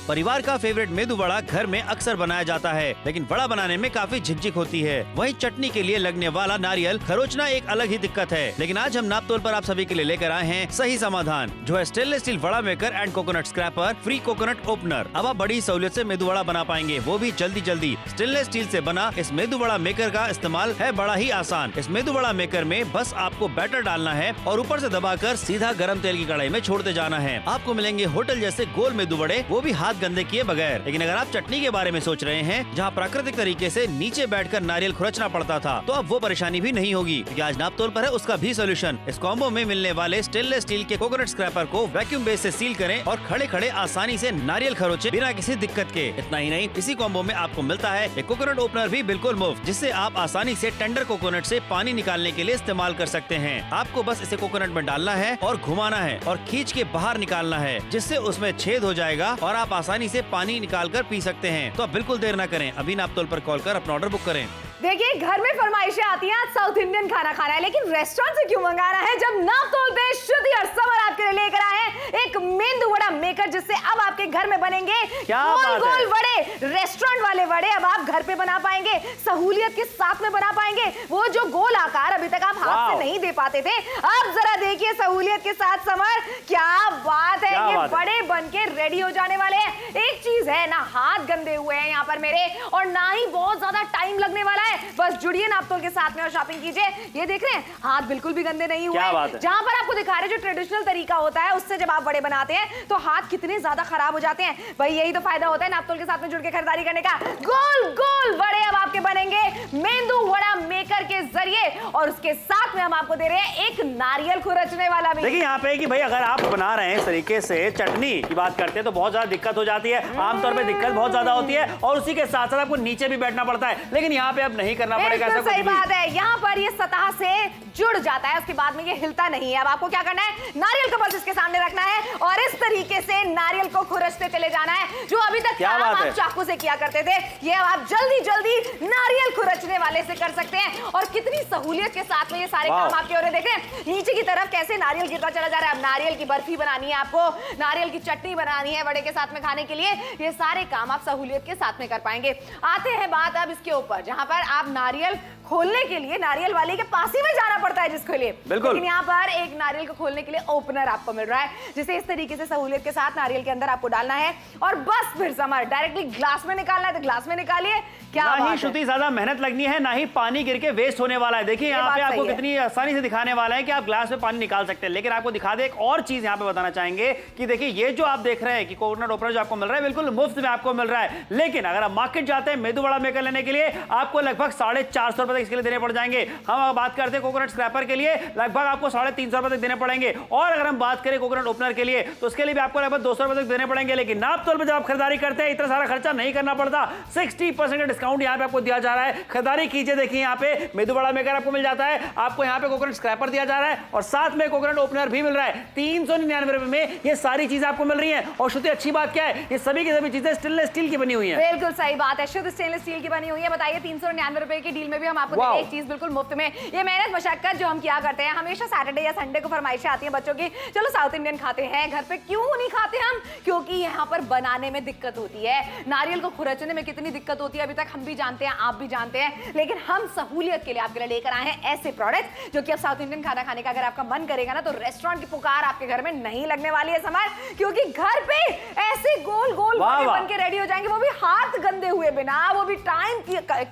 परिवार का फेवरेट मेदू वड़ा घर में अक्सर बनाया जाता है, लेकिन वड़ा बनाने में काफी झिकझिक होती है। वहीं चटनी के लिए लगने वाला नारियल खरोचना एक अलग ही दिक्कत है। लेकिन आज हम नापतोल पर आप सभी के लिए लेकर आए हैं सही समाधान, जो है stainless steel vada maker and coconut scraper free coconut opener. अब आप बड़ी सहूलियत से मेदू वड़ा बना पाएंगे, वो भी जल्दी। स्टेनलेस स्टील से बना इस मेदू वड़ा मेकर का इस्तेमाल है बड़ा ही आसान। इस मेदू वड़ा मेकर में बस आपको बैटर डालना है और ऊपर से दबाकर सीधा गरम तेल की कढ़ाई में छोड़ते जाना है। आपको मिलेंगे होटल जैसे गोल मेदू वड़े, वो भी हाथ गंदे किए बगैर। लेकिन अगर आप चटनी के बारे में सोच रहे हैं, जहाँ प्राकृतिक तरीके से नीचे बैठकर नारियल खुरचना पड़ता था, तो अब वो परेशानी भी नहीं होगी, क्योंकि आज नापतोल पर है उसका भी सोल्यूशन। इस कॉम्बो में मिलने वाले स्टेनलेस स्टील के कोकोनट स्क्रैपर को वैक्यूम बेस से सील करें और खड़े खड़े आसानी से नारियल खरोचे बिना किसी दिक्कत के। इतना ही नहीं, इसी कॉम्बो में आपको मिलता है एक कोकोनट ओपनर भी बिल्कुल मुफ्त, जिससे आप आसानी से टेंडर कोकोनट से पानी निकालने के लिए इस्तेमाल कर सकते हैं। आपको बस इसे कोकोनट में डालना है और घुमाना है और खींच के बाहर निकालना है, जिससे उसमें छेद हो जाएगा और आप आसानी से पानी निकाल कर पी सकते हैं। तो अब बिल्कुल देर न करें, अभी नापतोल पर कॉल कर अपना ऑर्डर बुक करें। देखिए, घर में फरमाइशें आती हैं, आज साउथ इंडियन खाना खाना है, लेकिन रेस्टोरेंट से क्यों मंगाना है, जब नापतोल पे श्रुति और समर आपके लिए लेकर आए हैं एक मेंदू वड़ा मेकर, जिससे अब आपके घर में बनेंगे गोल वड़े, रेस्टोरेंट वाले वड़े अब आप घर पे बना पाएंगे, सहूलियत के साथ में बना पाएंगे। वो जो गोल आकार अभी तक आप हाथ से नहीं दे पाते थे, अब जरा देखिए सहूलियत के साथ। समर, क्या बात है, ये बड़े बन के रेडी हो जाने वाले हैं। एक चीज है ना, हाथ गंदे हुए हैं यहाँ पर मेरे, और ना ही बहुत ज्यादा टाइम लगने वाला है। बस जुड़िए नापतोल के साथ में और शॉपिंग कीजिए। ये देख रहे हैं, हाथ बिल्कुल भी गंदे नहीं हुए। जहां पर आपको दिखा रहे जो ट्रेडिशनल तरीका होता है, उससे जब आप बड़े बनाते हैं तो हाथ कितने ज्यादा खराब हो जाते हैं। भाई यही तो फायदा होता है नापतोल के साथ में जुड़ के खरीदारी करने का। गोल गोल वड़े अब आपके बनेंगे मेंदू वड़ा मेकर के जरिए, और उसके साथ में हम आपको दे रहे हैं एक नारियल खुरचने वाला भी। देखिए यहाँ पे कि भाई अगर आप बना रहे हैं इस तरीके से, चटनी की बात करते हैं तो बहुत ज्यादा दिक्कत हो जाती है, आमतौर पे दिक्कत बहुत ज्यादा होती है, और उसी के साथ साथ आपको नीचे भी बैठना पड़ता है। लेकिन यहाँ पे अब नहीं करना पड़ेगा। सही बात है, यहाँ पर ये सतह से जुड़ जाता है, उसके बाद में ये हिलता नहीं है। अब आपको क्या करना है, नारियल को बस इसके सामने रखना है और इस तरीके से नारियल को खुरचते चले जाना है, जो अभी तक काम आप चाकू से किया करते थे, ये आप जल्दी नारियल खुरचने वाले से कर सकते हैं। और कितनी सहूलियत के साथ में ये सारे काम आपके हो रहे हैं। देख रहे हैं नीचे की तरफ कैसे नारियल गिरता चला जा रहा है। अब नारियल की बर्फी बनानी है आपको, नारियल की चटनी बनानी है वड़े के साथ में खाने के लिए, ये सारे काम आप सहूलियत के साथ में कर पाएंगे। आते हैं बात अब इसके ऊपर, जहां पर आप नारियल खोलने के लिए नारियल वाले के पास ही में जाना पड़ता है जिसके लिए, लेकिन यहाँ पर एक नारियल को खोलने के लिए ओपनर आपको मिल रहा है, जिसे इस तरीके से सहूलियत के साथ नारियल के अंदर आपको डालना है और बस फिर समर डायरेक्टली ग्लास में निकालना है तो ग्लास में निकालिए। क्या ना ही श्रुति ज्यादा मेहनत लगनी है, ना ही पानी गिर के वेस्ट होने वाला है। देखिए यहाँ पे आपको कितनी आसानी से दिखाने वाला है कि आप ग्लास में पानी निकाल सकते हैं। लेकिन आपको दिखा दे एक और चीज यहाँ पे बताना चाहेंगे कि देखिए ये जो आप देख रहे हैं कि कोकोनट ओपनर जो आपको मिल रहा है बिल्कुल मुफ्त में आपको मिल रहा है, लेकिन अगर आप मार्केट जाते हैं मेदू वड़ा मेकर लेने के लिए आपको लगभग 450 रुपए तक इसके लिए देने पड़ जाएंगे। हम बात करते हैं कोकोनट स्क्रैपर के लिए, लगभग आपको 350 रुपए तक देने पड़ेंगे, और अगर हम बात करें कोकोनट ओपनर के लिए तो उसके लिए भी आपको लगभग 200 रुपए तक देने पड़ेंगे। लेकिन नापतोल पर जब आप खरीदारी करते हैं इतना सारा खर्चा नहीं करना पड़ता, 60% का डिस्काउंट यहाँ पे आपको दिया जा रहा है। खरीदारी कीजिए, देखिए यहाँ पे मेदू वड़ा मेकर आपको मिल जाता है, आपको यहाँ पे कोकोनट स्क्रैपर दिया जा रहा है और साथ में कोकोनट ओपनर भी मिल रहा है। 399 रुपए में ये सारी चीजें आपको मिल रही है। और शुद्ध अच्छी बात क्या है, ये सभी की सभी चीजें स्टेनलेस स्टील की बनी हुई है। बिल्कुल सही बात है, शुद्ध स्टेनलेस स्टील की बनी हुई है। बताइए 399 रुपए की डील में भी हम आपको एक चीज बिल्कुल मुफ्त में। ये मेहनत मशक्कत जो हम किया करते हैं, हमेशा सैटरडे या संडे को फरमाइशें आती हैं बच्चों की, चलो साउथ इंडियन खाते हैं, घर पे क्यों नहीं खाते हम, क्योंकि यहाँ पर बनाने में दिक्कत होती है, नारियल को खुरचने में कितनी दिक्कत होती है अभी तक हम भी जानते हैं, आप भी जानते हैं। लेकिन हम सहूलियत के लिए आपके लिए लेकर आए हैं ऐसे प्रोडक्ट जो कि अब साउथ इंडियन खाना खाने का अगर आपका मन करेगा ना तो रेस्टोरेंट की पुकार आपके घर में नहीं लगने वाली है समर, क्योंकि घर पे ऐसे गोल गोल बन के रेडी हो जाएंगे, वो भी हाथ गंदे हुए बिना, वो भी टाइम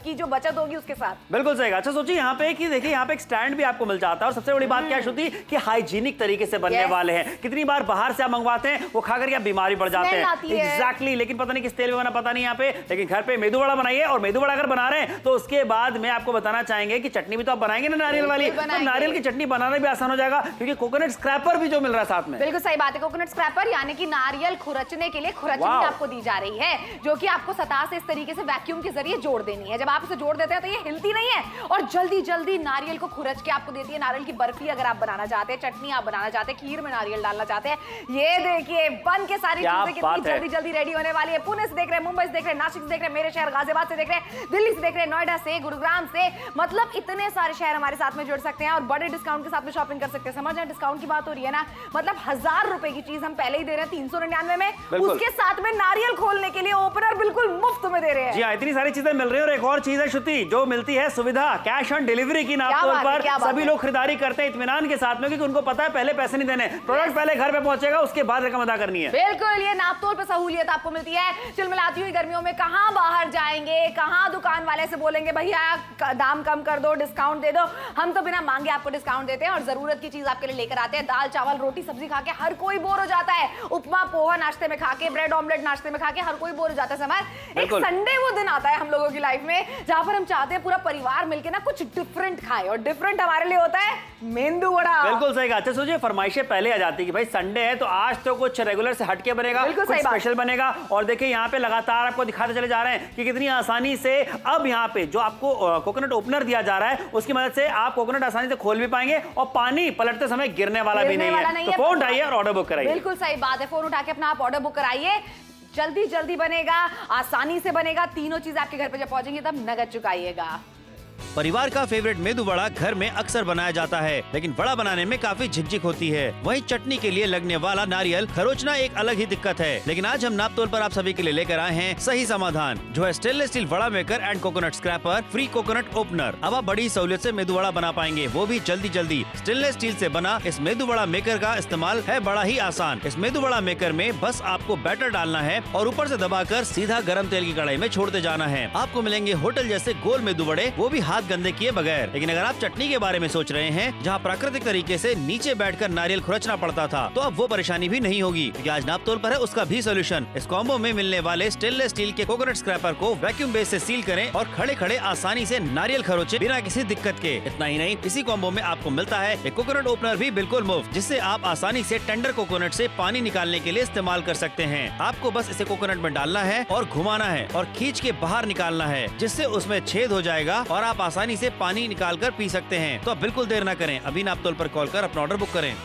की जो बचत होगी उसके साथ। बिल्कुल सही। अच्छा सोचिए यहाँ पे कि देखिए यहाँ पे एक स्टैंड भी आपको मिल जाता है, और सबसे बड़ी बात क्या है श्रुति कि हाइजीनिक तरीके से बनने वाले हैं। कितनी बार बाहर से आप मंगवाते हैं वो खाकर के आप बीमारी पड़ जाते हैं। एग्जैक्टली, लेकिन पता नहीं किस तेल में बना पता नहीं यहाँ पे, लेकिन घर पे मेदू वड़ा बनाइए, और मेदू वड़ा अगर बना रहे हैं तो उसके बाद में आपको बताना चाहेंगे कि चटनी भी तो आप बनाएंगे ना नारियल वाली, तो नारियल की चटनी बनाना भी आसान हो जाएगा, क्योंकि कोकोनट स्क्रैपर भी जो मिल रहा है साथ में। बिल्कुल सही बात है, कोकोनट स्क्रैपर यानी कि नारियल खुरचने के लिए खुरचनी आपको दी जा रही है, जो कि आपको सतह से इस तरीके से वैक्यूम के जरिए जोड़ देनी है। जब आप इसे जोड़ देते हैं तो ये हिलती नहीं है और जल्दी जल्दी नारियल को खुरच के आपको देती है नारियल की बर्फी। अगर आप बनाना चाहते हैं, चटनी आप बनाना चाहते हैं, खीर में नारियल डालना चाहते हैं, ये देखिए बन के सारी चीजें कितनी जल्दी जल्दी रेडी होने वाली है। पुणे से देख रहे हैं, मुंबई से देख रहे हैं, नासिक से देख रहे हैं, मेरे शहर गाजियाबाद से देख रहे हैं, दिल्ली से देख रहे हैं, नोएडा से, गुरुग्राम से, मतलब इतने सारे शहर हमारे साथ में जुड़ सकते हैं और बड़े डिस्काउंट के साथ में शॉपिंग कर सकते हैं। समझ रहे हैं डिस्काउंट की बात हो रही है ना, मतलब 1000 रुपए की चीज हम पहले ही दे रहे हैं 399 में, उसके साथ में नारियल खोलने के लिए ओपनर बिल्कुल मुफ्त में दे रहे हैं। जी हाँ, इतनी सारी चीजें मिल रही है। और एक और चीज है श्रुति, जो मिलती है सुविधा कैश ऑन डिलीवरी की नापतोल पर सभी लोग खरीदारी करते हैं इत्मीनान के साथ में, क्योंकि उनको पता है पहले पैसे नहीं देने, प्रोडक्ट पहले घर पे पहुंचेगा, उसके बाद रकम अदा करनी है। बिल्कुल, ये नापतोल पे सहूलियत आपको मिलती है। चिलमिलाती हुई गर्मियों में कहां बाहर जाएंगे, कहां दुकान वाले से बोलेंगे भैया दाम कम कर दो, डिस्काउंट दे दो। हम तो बिना मांगे आपको डिस्काउंट देते हैं और जरूरत की चीज आपके लिए लेकर आते हैं। दाल चावल रोटी सब्जी खा के हर कोई बोर हो जाता है, उपमा पोहा नाश्ते में खा के, ब्रेड ऑमलेट नाश्ते में खा के हर कोई बोर हो जाता है। समझ, एक संडे वो दिन आता है हम लोगों की लाइफ में जहां पर हम चाहते हैं पूरा परिवार मिलकर ना कुछ डिफरेंट खाए, और डिफरेंट हमारे लिए होता है मेंदू वड़ा। बिल्कुल सही कहा। अच्छा सोचिए, फरमाइशें पहले आ जाती कि भाई संडे है तो आज तो कुछ रेगुलर से हटके बनेगा, कुछ स्पेशल बनेगा। और देखिए यहाँ पे लगातार आपको दिखाते चले जा रहे हैं कि कितनी आसानी से अब यहाँ पे जो आपको कोकोनट ओपनर दिया जा रहा है उसकी मदद से आप कोकोनट आसानी से खोल भी पाएंगे और पानी पलटते समय गिरने वाला भी नहीं है। तो फोन उठाइए और ऑर्डर बुक कराइए। बिल्कुल सही बात है, फोन उठा के अपना आप ऑर्डर बुक कराइए, जल्दी जल्दी बनेगा, आसानी से बनेगा। तीनों चीज आपके घर पे जब पहुंचेंगी तब नगद चुकाइएगा। परिवार का फेवरेट मेदू वड़ा घर में अक्सर बनाया जाता है, लेकिन वड़ा बनाने में काफी झिकझिक होती है। वहीं चटनी के लिए लगने वाला नारियल खरोचना एक अलग ही दिक्कत है। लेकिन आज हम नापतोल पर आप सभी के लिए लेकर आए हैं सही समाधान, जो है stainless steel vada maker and coconut scraper free coconut opener. अब आप बड़ी सहूलियत से मेदू वड़ा बना पाएंगे, वो भी जल्दी जल्दी। स्टेनलेस स्टील से बना इस मेदू वड़ा मेकर का इस्तेमाल है बड़ा ही आसान। इस मेदू वड़ा मेकर में बस आपको बैटर डालना है और ऊपर से दबाकर सीधा गर्म तेल की कढ़ाई में छोड़ते जाना है। आपको मिलेंगे होटल जैसे गोल मेदू वड़े, वो भी हाथ गंदे किए बगैर। लेकिन अगर आप चटनी के बारे में सोच रहे हैं, जहां प्राकृतिक तरीके से नीचे बैठकर नारियल खुरचना पड़ता था, तो अब वो परेशानी भी नहीं होगी, क्योंकि आज नापतोल पर है उसका भी सोल्यूशन। इस कॉम्बो में मिलने वाले स्टेनलेस स्टील के कोकोनट स्क्रैपर को वैक्यूम बेस से सील करें और खड़े खड़े आसानी से नारियल खरोचे बिना किसी दिक्कत के। इतना ही नहीं, इसी कॉम्बो में आपको मिलता है एक कोकोनट ओपनर भी बिल्कुल मुफ्त, जिससे आप आसानी से टेंडर कोकोनट से पानी निकालने के लिए इस्तेमाल कर सकते हैं। आपको बस इसे कोकोनट में डालना है और घुमाना है और खींच के बाहर निकालना है, जिससे उसमें छेद हो जाएगा और आप आसानी से पानी निकालकर पी सकते हैं। तो अब बिल्कुल देर न करें, अभी नापतोल पर कॉल कर अपना ऑर्डर बुक करें।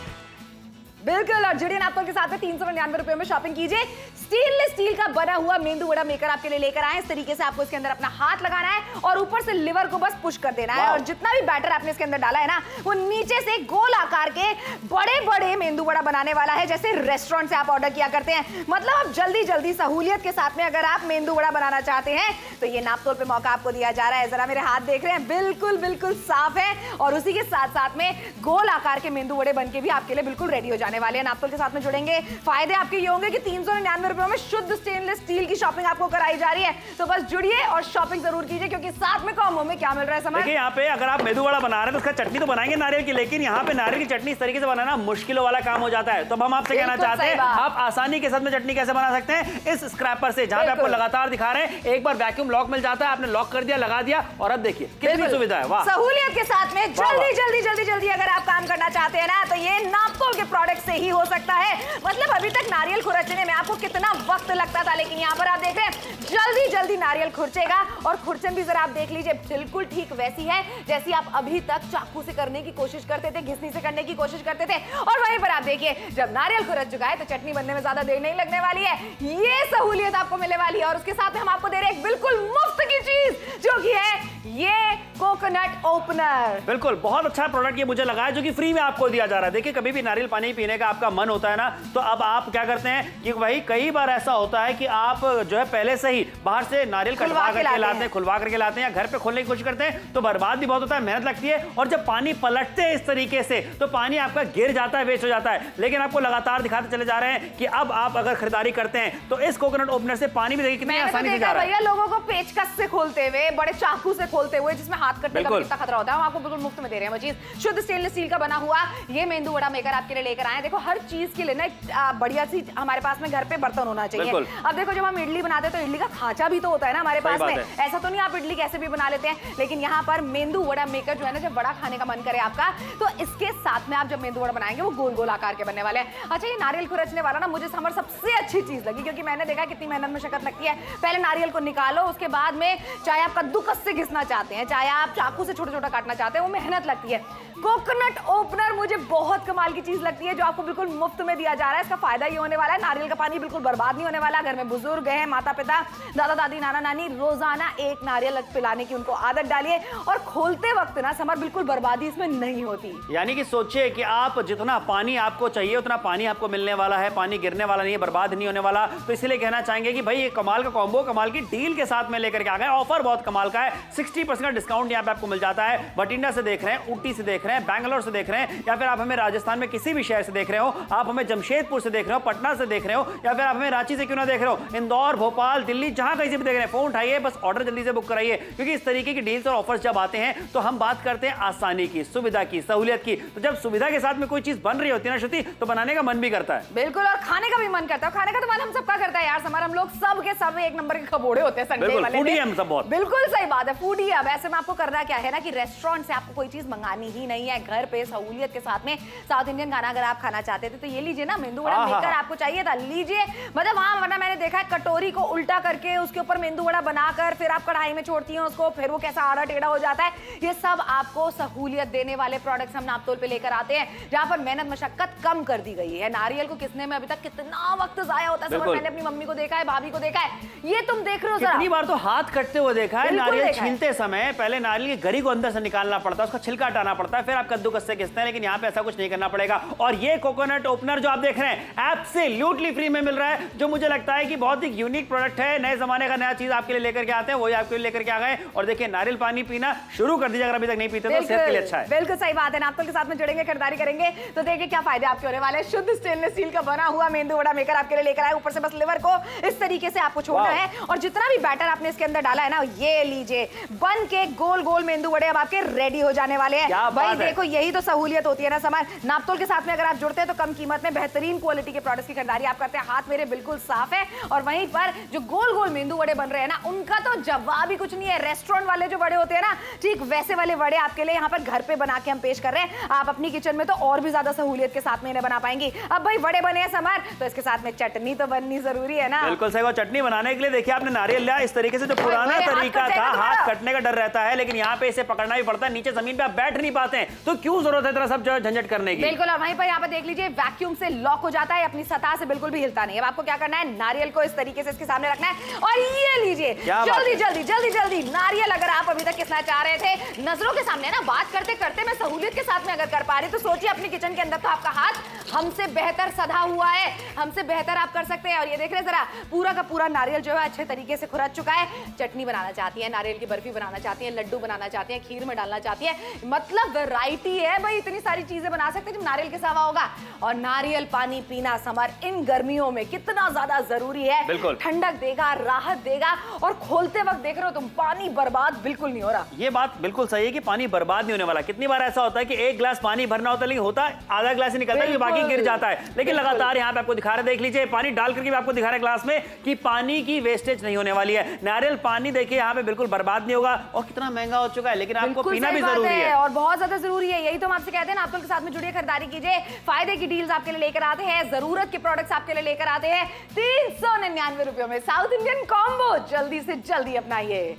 बिल्कुल, और जुड़िए नापतोल के साथ में 399 रुपए में शॉपिंग कीजिए। स्टेनलेस स्टील का बना हुआ मेंदू वड़ा मेकर आपके लिए लेकर आए। इस तरीके से आपको इसके अंदर अपना हाथ लगाना है और ऊपर से लिवर को बस पुश कर देना है, और जितना भी बैटर आपने इसके अंदर डाला है ना, वो नीचे से गोल आकार के बड़े बड़े मेंदू वड़ा बनाने वाला है, जैसे रेस्टोरेंट से आप ऑर्डर किया करते हैं। मतलब आप जल्दी जल्दी सहूलियत के साथ में अगर आप मेंदू वड़ा बनाना चाहते हैं तो ये नापतोल पे मौका आपको दिया जा रहा है। जरा मेरे हाथ देख रहे हैं, बिल्कुल बिल्कुल साफ है, और उसी के साथ साथ में गोल आकार के मेंदू वड़े बनके भी आपके लिए बिल्कुल रेडी हो जाने वाले हैं। नापतोल के साथ में जुड़ेंगे, फायदे आपके ये होंगे कि 399 रुपए में शुद्ध स्टेनलेस स्टील की शॉपिंग आपको कराई जा रही है। तो बस जुड़िए और शॉपिंग जरूर कीजिए, क्योंकि साथ में कॉम्बो में क्या मिल रहा है समझ। देखिए यहाँ पे अगर आप मेदू वड़ा बना रहे हैं तो उसका चटनी तो बनाएंगे नारियल की, लेकिन यहाँ पे नारियल की चटनी इस तरीके से बनाना मुश्किलों वाला काम हो जाता है। तो हम आपसे कहना चाहते हैं, आप आसानी के साथ में चटनी कैसे बना सकते हैं इस स्क्रैपर से, जहां पे आपको लगातार दिखा रहे हैं। एक बार वैक्यूम लॉक मिल जाता है, आपने लॉक कर दिया, लगा दिया, और अब देखिए कितनी सुविधा है। वाह, सहूलियत के साथ में जल्दी जल्दी जल्दी जल्दी अगर आप काम करना चाहते हैं ना, तो ये नापतोल के प्रोडक्ट से ही हो सकता है। मतलब अभी तक नारियल खुरचने में आपको कितना वक्त लगता था, लेकिन यहाँ पर आप देख रहे हैं जल्दी जल्दी नारियल खुरचेगा। और खुरचन भी जरा आप देख लीजिए, बिल्कुल ठीक वैसी है जैसी आप अभी तक चाकू से करने की कोशिश करते थे, घिसनी से करने की कोशिश करते थे। और वहीं पर आप देखिए, जब नारियल खुरच चुका है तो चटनी बनने में ज्यादा देर नहीं लगने वाली है। ये सहूलियत आपको मिलने वाली है, और उसके साथ में हम आपको दे रहे हैं एक बिल्कुल मुफ्त की चीज, जो कि है ये कोकोनट ओपनर। बिल्कुल बहुत अच्छा प्रोडक्ट ये मुझे लगा है, जो कि फ्री में आपको दिया जा रहा है। देखिए कभी भी नारियल पानी पीने का आपका मन होता है ना, तो अब आप क्या करते हैं कि भाई कई बार ऐसा होता है कि आप जो है पहले से ही बाहर से नारियल कटवा करके लाते हैं, खुलवा करके लाते हैं, या घर पे खोलने की कोशिश करते हैं, तो बर्बाद भी बहुत होता है, मेहनत लगती है, और जब पानी पलटते हैं इस तरीके से तो पानी आपका गिर जाता है, वेस्ट हो जाता है। लेकिन आपको लगातार दिखाते चले जा रहे हैं कि अब आप अगर खरीदारी करते हैं तो इस कोकोनट ओपनर से पानी भी देखिए कितनी आसानी से जा रहा है। भैया लोगों को पेचकस से खोलते हुए, बड़े चाकू से खोलते हुए, जिसमें हाथ कटने का कितना खतरा होता है, हम आपको बिल्कुल मुफ्त में दे रहे हैं वो चीज। शुद्ध स्टेनलेस स्टील का बना हुआ ये मेंदू वड़ा मेकर आपके लिए लेकर आए। देखो हर चीज के लिए ना बढ़िया सी हमारे पास में घर पे बर्तन होना चाहिए। अब देखो जब हम इडली बनाते हैं तो इडली का खांचा भी तो होता है ना हमारे पास में, ऐसा तो नहीं आप इडली कैसे भी बना लेते हैं। लेकिन यहाँ पर मेंदू वड़ा मेकर जो है ना, जब वड़ा खाने का मन करे आपका, तो इसके साथ में आप जब मेंदू वड़ा बनाएंगे वो गोल गोल आकार के बनने वाले हैं। अच्छा, ये नारियल खुरचने वाला ना मुझे समर सबसे अच्छी चीज लगी, क्योंकि मैंने देखा कितनी मेहनत मशक्कत लगती है। पहले नारियल को निकालो, उसके बाद में चाहे आप कद्दूकस से घिसना चाहते हैं, चाहे आप चाकू से छोटा छोटा काटना चाहते हैं, वो मेहनत लगती है। कोकोनट ओपनर मुझे बहुत कमाल की चीज लगती है, जो आपको बिल्कुल मुफ्त में दिया जा रहा है। इसका फायदा ये होने वाला है, नारियल का पानी बिल्कुल बर्बाद नहीं होने वाला। घर में बुजुर्ग हैं, माता पिता, दादा दादी, नाना नानी, रोजाना एक नारियल पिलाने की उनको आदत डालिए, और खोलते वक्त ना समर बिल्कुल बर्बादी इसमें नहीं होती। यानी कि सोचिए कि आप जितना पानी आपको चाहिए उतना पानी आपको मिलने वाला है, पानी गिरने वाला नहीं है, बर्बाद नहीं होने वाला। तो इसलिए कहना चाहेंगे कि भाई ये कमाल का कॉम्बो, कमाल की डील के साथ में लेकर के आ गए। ऑफर बहुत कमाल का है, 60% का डिस्काउंट यहाँ पे आपको मिल जाता है। बठिंडा से देख रहे हैं, ऊटी से देख रहे हैं, बैंगलोर से देख रहे हैं, या फिर आप हमें राजस्थान में किसी भी शहर से देख रहे हो, आप हमें जमशेदपुर से देख रहे हो, पटना से देख रहे हो, या फिर आप हमें रांची से क्यों ना देख रहे हो, इंदौर, भोपाल, दिल्ली, जहां कहीं से भी देख रहे हैं, फोन उठाइए, बस ऑर्डर जल्दी से बुक कराइए। क्योंकि इस तरीके की डील्स और ऑफर्स जब आते हैं तो हम बात करते हैं आसानी की, सुविधा की, सहूलियत की। तो जब सुविधा के साथ में कोई चीज बन रही होती है ना श्रुति, तो बनाने का मन भी करता है। बिल्कुल, और खाने का भी मन करता है। खाने का तो मन हम सबका करता है यार समर, हम लोग सब के सब एक नंबर के खबोड़े होते हैं संडे वाले फूडी हम सब बहुत। बिल्कुल सही बात है, फूडी। अब ऐसे में आपको करना क्या है ना कि रेस्टोरेंट से आपको कोई चीज मंगानी ही नहीं है, घर पे सहूलियत के साथ में साउथ इंडियन खाना अगर आप खाना चाहते थे तो ये लीजिए ना, मेंदू वड़ा मेकर आपको चाहिए था, लीजिए। मतलब हाँ, वरना मैंने देखा है कटोरी को उल्टा करके उसके ऊपर मेंदू वड़ा बनाकर फिर आप कढ़ाई में छोड़ती हैं उसको, फिर वो कैसा आड़ा टेढ़ा हो जाता है। ये सब आपको सहूलियत देने वाले प्रोडक्ट्स हम नापतोल पे लेकर आते हैं, जहां पर मेहनत मशक्कत कम कर दी गई है। नारियल को किसने में अभी तक कितना वक्त जाया होता है, मैंने अपनी मम्मी को देखा है, भाभी को देखा है, ये तुम देख रहे हो जरा। कितनी बार तो हाथ कटते हुए देखा है। नारियल छीलते समय पहले नारियल की गरी को अंदर से निकालना पड़ता है, उसका छिलका हटाना पड़ता है, फिर आप कद्दूकस से घिसते हैं, लेकिन यहाँ पे ऐसा कुछ नहीं करना पड़ेगा। और ये कोकोनट ओपनर जो आप देख रहे हैं एब्सोल्युटली फ्री में मिल रहा है, जो मुझे लगता है कि बहुत ही यूनिक प्रोडक्ट है। नए जमाने का नया चीज आपके लिए लेकर के आते हैं, वही आपके लिए लेकर के आ गए। और देखिए, नारियल पानी पीना शुरू कर दीजिए अगर अभी तक नहीं पीते तो, सेहत के लिए अच्छा है। बिल्कुल सही बात है। नापतोल के साथ में जुड़ेंगे, खरीदारी करेंगे तो देखिए क्या फायदे आपके होने वाले हैं। शुद्ध स्टेनलेस स्टील का बना हुआ मेंदू वड़ा मेकर आपके लिए लेकर आए। ऊपर से बस लिवर को इस तरीके से आपको छोड़ना है, और जितना भी बैटर आपने इसके अंदर डाला है ना, ये लीजिए, बन के गोल गोल मेंदू वड़े अब आपके रेडी हो जाने वाले हैं। भाई देखो, यही तो सहूलियत होती है ना समर। नापतोल के साथ में अगर आप जुड़ते हैं तो कम कीमत में बेहतरीन क्वालिटी के प्रोडक्ट्स की खरीदारी आप करते हैं। हाथ मेरे बिल्कुल साफ है, और वहीं पर जो गोल गोल मेंदू वड़े बन रहे हैं ना, उनका तो जवाब ही कुछ नहीं है। रेस्टोरेंट वाले जो वड़े होते हैं ना, ठीक वैसे वाले वड़े आपके लिए यहाँ पर घर पे बना के हम पेश कर रहे हैं। आप अपनी किचन में तो और भी ज्यादा सहूलियत के साथ में इन्हें बना पाएंगी। अब भाई वड़े बने हैं समर, तो इसके साथ में चटनी तो बननी जरूरी है ना। बिल्कुल सही। चटनी बनाने के लिए देखिए आपने नारियल लिया, इस तरीके से जो पुराना तरीका था, हाथ कटने का डर रहता है, लेकिन यहाँ पे इसे पकड़ना भी पड़ता है, नीचे जमीन पे आप बैठ नहीं पाते हैं, तो क्यों जरूरत है इतना सब झंझट करने की। बिल्कुल, वहीं पर यहाँ पे देख लीजिए, वैक्यूम से लॉक हो जाता है, अपनी सतह से बिल्कुल भी हिलता नहीं है। अब आपको क्या करना है, नारियल को इस तरीके से इसके सामने रखना है, और ये लीजिए, जल्दी जल्दी जल्दी जल्दी नारियल। अगर आप अभी तक किसना चाह रहे थे, नजरों के सामने ना, बात करते करते मैं सहूलियत के साथ में अगर कर पा रही, तो सोचिए अपनी किचन के अंदर तो आपका हाथ हमसे बेहतर सधा हुआ है, हमसे बेहतर आप कर सकते हैं। और ये देख रहे हैं जरा, पूरा का पूरा नारियल जो है अच्छे तरीके से खुरच चुका है। चटनी बनाना चाहती है, नारियल की बर्फी बनाना चाहती है, लड्डू बनाना चाहती है, खीर में डालना चाहती है, मतलब वैरायटी है भाई, इतनी सारी चीजें बना सकते हैं जो नारियल के सावा होगा। और नारियल पानी पीना समर इन गर्मियों में कितना ज्यादा जरूरी है, ठंडक देगा, राहत देगा, और खोलते वक्त देख रहे हो तुम, पानी बर्बाद बिल्कुल नहीं हो रहा। ये बात बिल्कुल सही है कि पानी बर्बाद नहीं होने वाला। कितनी बार ऐसा होता है कि एक गिलास पानी भरना होता है, लेकिन होता आधा गिलास ही निकलता है, बाकी गिर जाता है। लेकिन लगातार यहाँ पे आपको दिखा रहे, देख लीजिए, पानी डाल करके भी आपको दिखा रहे ग्लास में कि पानी की वेस्टेज नहीं होने वाली है। नारियल पानी देखिए यहाँ पे बिल्कुल बर्बाद नहीं होगा, और कितना महंगा हो चुका है, लेकिन आपको पीना भी जरूरी है, और बहुत ज्यादा जरूरी है। यही तो हम आपसे कहते हैं, नापतोल के साथ में जुड़िए, खरीदारी कीजिए, फायदे की डील्स आपके लिए लेकर आते हैं, जरूरत के प्रोडक्ट्स आपके लिए लेकर आते हैं 399 रुपयों में साउथ इंडियन कॉम्बो। जल्दी से जल्दी अपनाइए।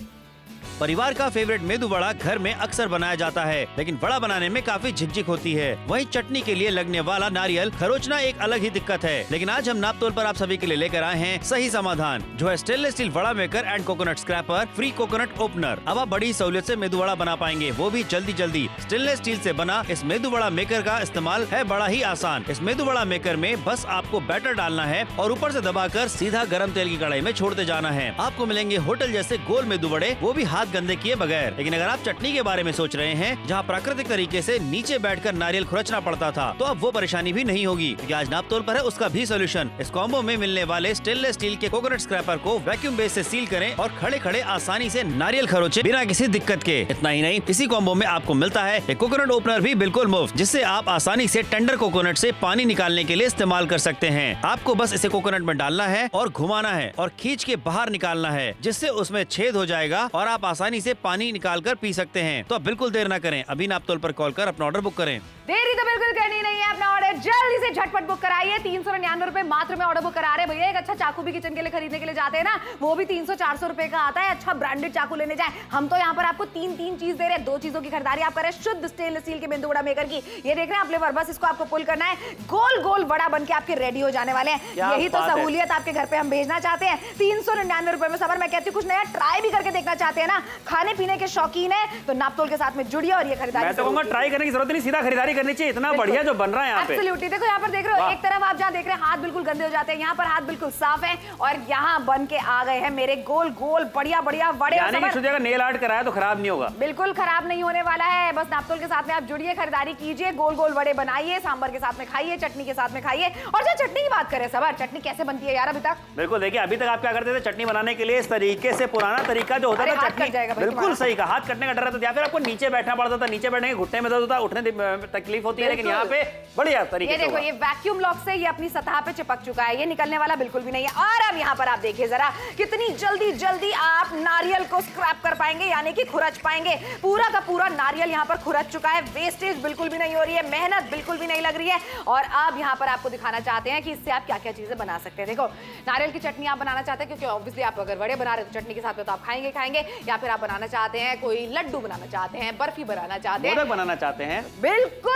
परिवार का फेवरेट मेदू वड़ा घर में अक्सर बनाया जाता है, लेकिन वड़ा बनाने में काफी झिकझिक होती है। वहीं चटनी के लिए लगने वाला नारियल खरोचना एक अलग ही दिक्कत है। लेकिन आज हम नापतोल पर आप सभी के लिए लेकर आए हैं सही समाधान, जो है stainless steel vada maker and coconut scraper free coconut opener. अब आप बड़ी सहूलियत से मेदू वड़ा बना पाएंगे, वो भी जल्दी जल्दी। स्टेनलेस स्टील से बना इस मेदू वड़ा मेकर का इस्तेमाल है बड़ा ही आसान। इस मेदू वड़ा मेकर में बस आपको बैटर डालना है और ऊपर से दबाकर सीधा गर्म तेल की कढ़ाई में छोड़ते जाना है। आपको मिलेंगे होटल जैसे गोल मेदू वड़े, वो भी हाथ गंदे किए बगैर। लेकिन अगर आप चटनी के बारे में सोच रहे हैं, जहां प्राकृतिक तरीके से नीचे बैठकर नारियल खुरचना पड़ता था, तो अब वो परेशानी भी नहीं होगी, क्योंकि आज नापतोल पर है उसका भी सोल्यूशन। इस कॉम्बो में मिलने वाले स्टेनलेस स्टील के कोकोनट स्क्रैपर को वैक्यूम बेस से सील करें और खड़े खड़े आसानी से नारियल खरोचे बिना किसी दिक्कत के। इतना ही नहीं, इसी कॉम्बो में आपको मिलता है एक कोकोनट ओपनर भी बिल्कुल मुफ्त, जिससे आप आसानी से टेंडर कोकोनट से पानी निकालने के लिए इस्तेमाल कर सकते हैं। आपको बस इसे कोकोनट में डालना है और घुमाना है और खींच के बाहर निकालना है, जिससे उसमें छेद हो जाएगा और आप आसानी से पानी निकाल कर पी सकते हैं। तो अब बिल्कुल देर न करें, अभी नापतोल पर कॉल कर अपना ऑर्डर बुक करें। देरी तो बिल्कुल करनी नहीं है, अपना ऑर्डर जल्दी से झटपट बुक कराइए। 399 रुपए मात्र में ऑर्डर बुक करा रहे हैं भैया। एक अच्छा चाकू भी किचन के लिए खरीदने के लिए जाते हैं ना, वो भी 300-400 रुपए का आता है। अच्छा ब्रांडेड चाकू लेने जाए, हम तो यहाँ पर आपको तीन चीज दे रहे हैं। 2 चीजों की खरीदारी आप करें शुद्ध स्टेनलेस स्टील के मेंदू वड़ा मेकर की। ये देख रहे हैं आप लेवर, बस इसको आपको पुल करना है, गोल गोल वड़ा बन के आपके रेडी हो जाने वाले हैं। यही तो सहूलियत आपके घर पे हम भेजना चाहते हैं। 399 रुपए में। समर मैं कहती हूँ कुछ नया ट्राई भी करके देखना चाहते हैं ना, खाने पीने के शौकीन है तो नापतोल के साथ में जुड़िए और ये खरीदारी। मैं तो कहूंगा ट्राई करने की जरूरत नहीं, सीधा खरीदारी करनी चाहिए। इतना बढ़िया जो बन रहा है यहाँ पे। एब्सोल्युटली। देखो यहाँ पर देख रहे हो, एक तरफ आप जहाँ देख रहे हैं हाथ बिल्कुल गंदे हो जाते हैं, यहाँ पर हाथ बिल्कुल साफ है और यहाँ बन के आ गए हैं मेरे गोल गोल बढ़िया बढ़िया वड़े। यानी कि शुद्ध नेल आर्ट कराया तो खराब नहीं होगा, बिल्कुल खराब नहीं होने वाला है। बस नापतोल के साथ में आप जुड़िए, खरीदारी कीजिए, गोल गोल वड़े बनाइए, सांभर के साथ में खाइए, चटनी के साथ में खाइए। और जो चटनी की बात करें सबर, चटनी कैसे बनती है यार अभी तक? बिल्कुल देखिए, अभी तक आप क्या करते थे चटनी बनाने के लिए, इस तरीके से पुराना तरीका जो होता था चटनी, बिल्कुल सही का हाथ कटने का डर रहता था, या फिर आपको नीचे बैठना पड़ता था, नीचे बैठने के घुटने में दर्द होता, उठने तकलीफ होती है। लेकिन यहाँ पे बढ़िया तरीके से देखो, ये वैक्यूम लॉक से ये अपनी सतह पे चिपक चुका है, ये निकलने वाला बिल्कुल भी नहीं है। और अब यहाँ पर आप देखिए जरा कितनी जल्दी जल्दी आप नारियल को स्क्रैप कर पाएंगे, यानी कि खुरच पाएंगे। पूरा का पूरा नारियल यहाँ पर खुरच चुका है, वेस्टेज बिल्कुल भी नहीं हो रही है, मेहनत बिल्कुल भी नहीं लग रही है। और अब यहाँ पर आपको दिखाना चाहते हैं कि इससे आप क्या क्या चीजें बना सकते हैं। देखो, नारियल की चटनी आप बनाना चाहते हैं, क्योंकि ऑब्वियसली आप अगर वड़े बना रहे हो तो चटनी के साथ में तो आप खाएंगे, या फिर आप बनाना चाहते हैं कोई लड्डू बनाना चाहते हैं, बर्फी बनाना चाहते हैं, मोदक बनाना चाहते हैं, बिल्कुल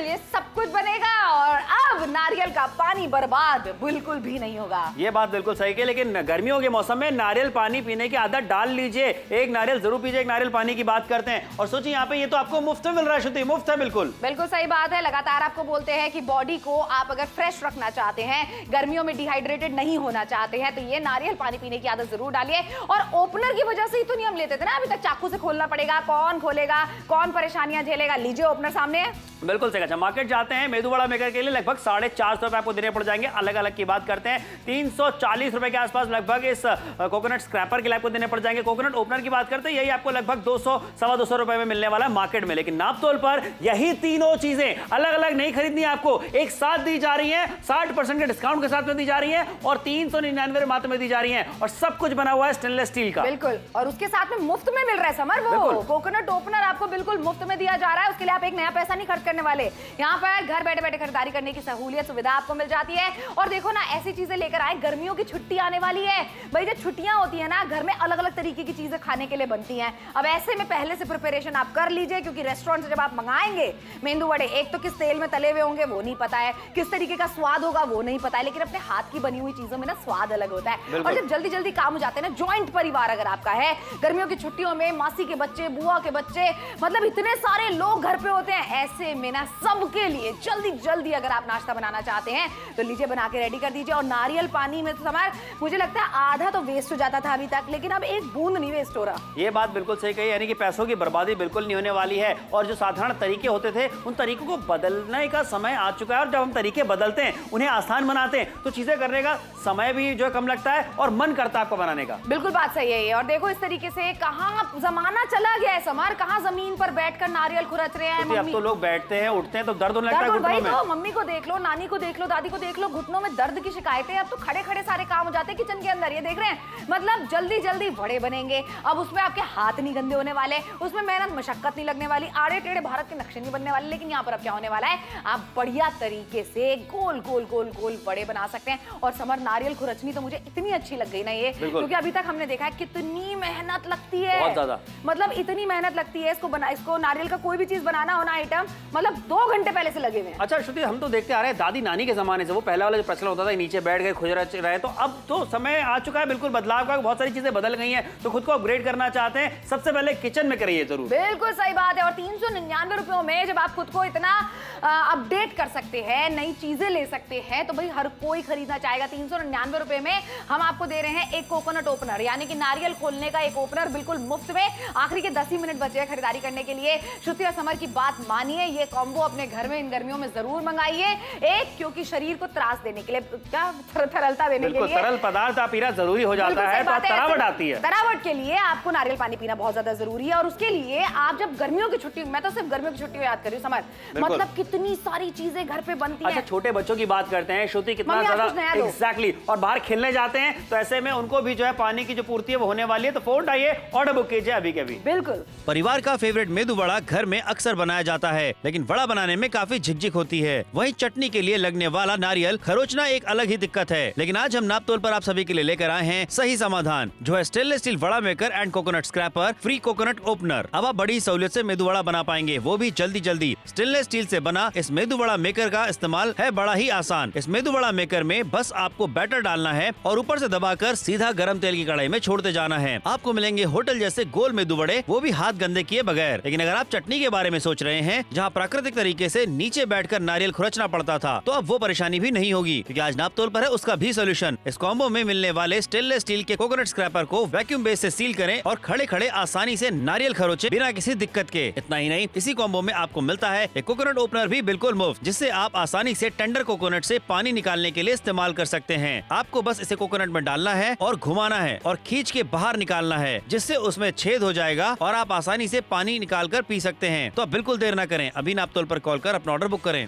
ये सब कुछ बनेगा। और अब नारियल का पानी बर्बाद बिल्कुल भी नहीं होगा। ये बात बिल्कुल सही है। लेकिन गर्मियों के मौसम में नारियल पानी पीने की आदत डाल लीजिए, एक नारियल जरूर पीजिए। एक नारियल पानी की बात करते हैं और सोचिए यहाँ पे ये तो आपको मुफ्त में मिल रहा है, शुद्धि मुफ्त है। बिल्कुल बिल्कुल सही बात है। लगातार आपको बोलते हैं कि बॉडी को आप अगर फ्रेश रखना चाहते हैं, गर्मियों में डिहाइड्रेटेड नहीं होना चाहते हैं, तो ये नारियल पानी पीने की आदत जरूर डालिए। और ओपनर की वजह से ही तो नहीं हम लेते थे ना, अभी तक चाकू से खोलना पड़ेगा, कौन खोलेगा, कौन परेशानियां झेलेगा। लीजिए ओपनर सामने है। बिल्कुल सही। अच्छा, मार्केट जाते हैं मेदू वड़ा मेकर के लिए लगभग 450 रुपए आपको देने पड़ जाएंगे। अलग अलग की बात करते हैं 340 रुपए के आसपास लगभग इस कोकोनट स्क्रैपर के लिए आपको देने पड़ जाएंगे। कोकोनट ओपनर की बात करते हैं, यही आपको लगभग 200-225 रुपए में मिलने वाला है मार्केट में। लेकिन नापतोल पर यही तीनों चीजें अलग अलग नहीं खरीदनी, आपको एक साथ दी जा रही है, 60% के डिस्काउंट के साथ में दी जा रही है और 399 मात्र में दी जा रही है। और सब कुछ बना हुआ है स्टेनलेस स्टील का। बिल्कुल, और उसके साथ में मुफ्त में मिल रहा है समर, वो कोकोनट ओपनर आपको बिल्कुल मुफ्त में दिया जा रहा है। उसके लिए आप एक नया पैसा नहीं खर्च करने वाले। यहाँ पर घर बैठे बैठे खरीदारी करने की सहूलियत सुविधा आपको मिल जाती है। और देखो ना, ऐसी चीजें लेकर आए, गर्मियों की छुट्टी आने वाली है भाई। जब छुट्टियां होती है ना, घर में अलग अलग तरीके की चीजें खाने के लिए बनती हैं। अब ऐसे में पहले से प्रिपरेशन आप कर लीजिए, क्योंकि रेस्टोरेंट से जब आप मंगाएंगे मेंदू वड़े, एक तो किस तेल में तले हुए होंगे वो नहीं पता है, किस तरीके का स्वाद होगा वो नहीं पता है, लेकिन अपने हाथ की बनी हुई चीजों में ना स्वाद अलग होता है। और जब जल्दी जल्दी काम हो जाते हैं ना, जॉइंट परिवार अगर आपका है, गर्मियों की छुट्टियों में मासी के बच्चे, बुआ के बच्चे, मतलब इतने सारे लोग घर पे होते हैं, ऐसे में ना सबके लिए जल्दी जल्दी अगर आप नाश्ता बनाना चाहते हैं तो लीजिए बना के रेडी कर दीजिए। और नारियल पानी में तो समर मुझे लगता है आधा तो वेस्ट हो जाता था अभी तक, लेकिन अब एक बूंद नहीं वेस्ट हो रहा। ये बात बिल्कुल सही कही, यानी कि पैसों की बर्बादी बिल्कुल नहीं होने वाली है। और जो साधारण तरीके होते थे उन तरीकों को बदलने का समय आ चुका है। और जब हम तरीके बदलते हैं, उन्हें आसान बनाते हैं, तो चीजें करने का समय भी जो कम लगता है और मन करता है आपको बनाने का। बिल्कुल बात सही है ये। और देखो इस तरीके से कहां जमाना चला गया है समर, कहां जमीन पर बैठकर नारियल खुरच रहे हैं। अब तो लोग बैठते हैं, उठते हैं तो दर्द होने लगता है घुटनों में। तो मम्मी को देख लो, नानी को देख लो, दादी को देख लो, घुटनों में दर्द की शिकायतें। अब तो खड़े खड़े सारे काम हो जाते हैं किचन के अंदर। ये देख रहे हैं, मतलब जल्दी जल्दी वड़े बनेंगे। अब उसमें आपके हाथ नहीं गंदे होने वाले, उसमें मेहनत मशक्कत नहीं लगने वाली, आड़े टेढ़े भारत के नक्शे नहीं बनने वाले। लेकिन यहाँ पर अब क्या होने वाला है, आप बढ़िया तरीके से गोल गोल गोल गोल वड़े बना सकते हैं। और समर नारियल खुरचनी तो मुझे इतनी अच्छी लग गई ना ये, क्योंकि अभी तक हमने देखा है कितनी मेहनत लगती है, बहुत ज्यादा, मतलब इतनी मेहनत लगती है इसको नारियल का कोई भी चीज बनाना हो ना आइटम, मतलब 2 घंटे पहले से लगे हुए हैं। अच्छा श्रुति, हम तो देखते आ रहे हैं दादी नानी के जमाने से, वो पहला वाला जो प्रचलन होता था नीचे बैठ गए खुज रहे, तो अब तो समय आ चुका है बिल्कुल बदलाव का, बहुत सारी चीजें बदल गई हैं। तो खुद को अपग्रेड करना चाहते हैं, सबसे पहले किचन में करिए जरूर। बिल्कुल सही बात है। और 399 रुपयों में जब आप खुद को इतना अपडेट कर सकते हैं, नई चीजें ले सकते हैं, तो भाई हर कोई खरीदना चाहेगा। 399 रुपए में हम आपको दे रहे हैं एक कोकोनट ओपनर, यानी कि नारियल खोलने का एक ओपनर बिल्कुल मुफ्त में। आखिरी के 10 ही मिनट बचे हैं खरीदारी करने के लिए। श्रुति और समर की बात मानिए, ये कॉम्बो अपने घर में इन गर्मियों में जरूर मंगाइए। एक, क्योंकि शरीर को त्रास देने के लिए, क्या तरलता देने के लिए तरल पदार्थ पीना जरूरी हो जाता है, तो तरावट आती है। तरावट के लिए आपको नारियल पानी पीना बहुत ज्यादा जरूरी है। और उसके लिए आप जब गर्मियों की छुट्टी, मैं तो सिर्फ गर्मियों की छुट्टी याद कर रही हूँ समर, मतलब कितनी सारी चीजें घर पे बनती हैं। अच्छा, छोटे बच्चों की बात करते हैं श्रुति, कितना ज्यादा एग्जैक्टली, और बाहर खेलने जाते हैं, तो ऐसे में उनको भी जो है पानी की जो पूर्ति है वो होने वाली है। तो फोन उठाइए ऑर्डर बुक कीजिए अभी के अभी। बिल्कुल। परिवार का फेवरेट मेदू वड़ा घर में अक्सर बनाया जाता है, लेकिन वड़ा बनाने में काफी झिकझिक होती है। वहीं चटनी के लिए लगने वाला नारियल खरोचना एक अलग ही दिक्कत है। लेकिन आज हम नापतोल पर आप सभी के लिए लेकर आए हैं सही समाधान, जो है stainless steel vada maker and coconut scraper free coconut opener. अब आप बड़ी सहूलियत से मेदू वड़ा बना पाएंगे, वो भी जल्दी। स्टेनलेस स्टील से बना इस मेदू वड़ा मेकर का इस्तेमाल है बड़ा ही आसान। इस मेदू वड़ा मेकर में बस आपको बैटर डालना है और ऊपर से दबाकर सीधा गरम तेल की कढ़ाई में छोड़ते जाना है। आपको मिलेंगे होटल जैसे गोल मेदू वड़े, वो भी हाथ गंदे किए बगैर। लेकिन अगर आप चटनी के बारे में सोच रहे हैं, जहाँ प्राकृतिक तरीके से नीचे बैठकर नारियल खुरचना पड़ता था, तो अब वो परेशानी भी नहीं होगी, क्योंकि आज नापतोल पर है उसका भी सोल्यूशन। इस कॉम्बो में मिलने वाले स्टेनलेस स्टील के कोकोनट स्क्रैपर को वैक्यूम बेस से सील करें और खड़े खड़े आसानी से नारियल खरोचे बिना किसी दिक्कत के। इतना ही नहीं, इसी कॉम्बो में आपको मिलता है एक कोकोनट ओपनर भी बिल्कुल मुफ्त, जिससे आप आसानी से टेंडर कोकोनट से पानी निकालने के लिए इस्तेमाल कर सकते हैं। आपको बस इसे कोकोनट में डालना है और घुमाना है और खींच के बाहर निकालना है, जिससे उसमें छेद हो जाएगा और आप आसानी से पानी निकाल कर पी सकते हैं। तो अब बिल्कुल देर न करें, अभी नापतोल पर कॉल कर अपना ऑर्डर बुक करें।